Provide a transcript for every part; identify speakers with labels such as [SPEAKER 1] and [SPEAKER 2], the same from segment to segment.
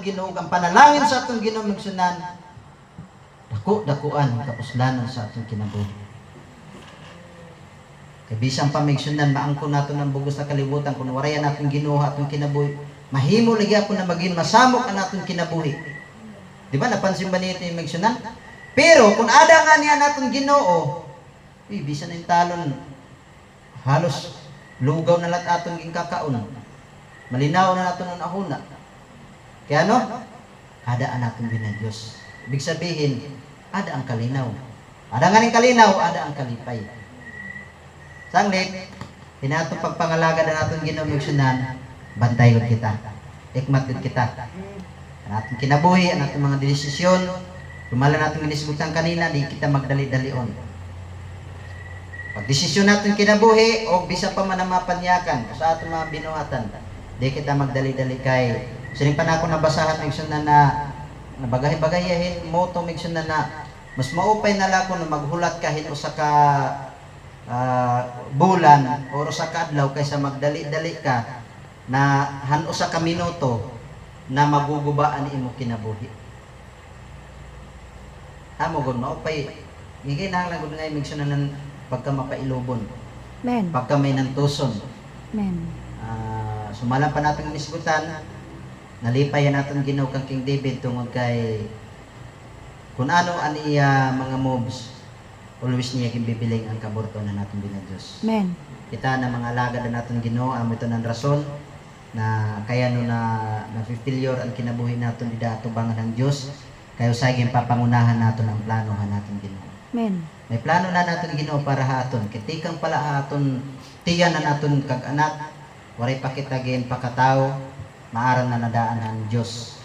[SPEAKER 1] atong Ginoo, ang panalangin sa atong Ginoo migsunan, dakuan kapuslanan sa atong kinabuhi. Kay bisan pa migsunan maangkon nato ng bugos na kalibutan kung warayan atong Ginoo atong kinabuhi, mahimo lagi ako na maging masamok ang atong kinabuhi. Di ba napansin ba nito yung migsunan? Pero kung ada nga niya natong Ginoo, bisan yung talon, halos lugaw na lat atong gingkakaon. Malinaw na nato ng ahuna. Kaya ano? Ada ang atong binan Diyos. Ibig sabihin, ada ang kalinaw. Ada nga ning kalinaw, ada ang kalipay. Sanglit, hinatong pagpangalaga na natong Ginoo migsunan, bantay gud kita. Ikmat gud kita. Ang atong kinabuhi, ang atong mga desisyon, lumala natong ginisgutan kanina, di kita magdali-dalion. Pag desisyon natin kinabuhi o bisa pa man mapanyakan sa atong mga binuhatan, di kita magdali-dali kay sining panako nabasahan migsunan na nabagay-bagayahin mo to migsunan na mas maupay na lako na maghulat kahin usa ka bulan o usa ka adlaw kaysa magdali-dali ka na han usa ka minuto na magugubaan imo kinabuhi. Amo gud maupay higay na lang gud ngay migsunan pagka mapailubon.
[SPEAKER 2] Men.
[SPEAKER 1] Pagka may nantuson.
[SPEAKER 2] Men.
[SPEAKER 1] Sumalan pa natin ang isgutan, nalipay natin Ginoo kang King David tungod kay kung ano aniya mga moves, always niya kimbibiling ang kaborto na natin din ng Diyos.
[SPEAKER 2] Men.
[SPEAKER 1] Kita na mga alagad na natin Ginoo, amo ito ng rason na kaya no na na-failure ang kinabuhi natin di atubangan ng Diyos, kayo saging papangunahan natin ang plano natin Ginoo.
[SPEAKER 2] Men.
[SPEAKER 1] May plano na natin Ginoo para haton. Kitikang pala haton tiyan na naton kag anak. Waray pakitagin pakatao. Maaram na nadaan ang Diyos.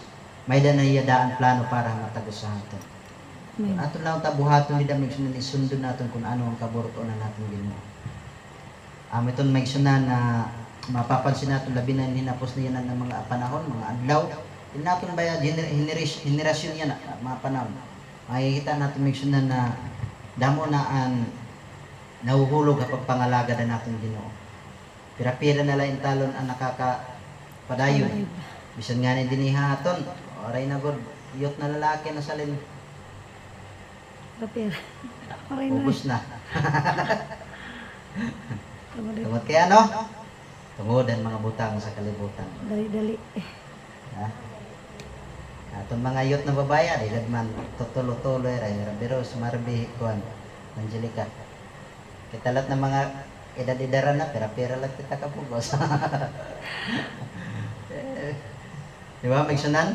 [SPEAKER 1] May danayadaan plano para matagos sa haton.
[SPEAKER 2] Men.
[SPEAKER 1] Aton lang tabuhaton di damig sunan isundon naton kung ano ang kaborto na natin Ginoo. Iton may sunan na mapapansin naton labi na hinapos niya ng mga panahon, mga adlaw. Hindi naton ba henerasyon yan mga panahon. Makikita natin may sunan na damo na ang nahuhulog kapag pangalaga na natin Ginoo. Pira-pira na lang talon ang nakakapadayon. Bisan nga ni dinihaton, oray na god, iyot na lalaki na salin.
[SPEAKER 2] Kapir. Oray na.
[SPEAKER 1] Ubus na.
[SPEAKER 2] Tungod
[SPEAKER 1] kaya no? Tungod ang mga butang sa kalibutan.
[SPEAKER 2] dali-dali.
[SPEAKER 1] Ha? Atong mga iyot na babae, agad man tutulo-tuloy ray pero sumarbi kuan Angelica. Kitalat na mga edad-edaran na pera-pera lang kita kapugos. Di ba, Migsunan?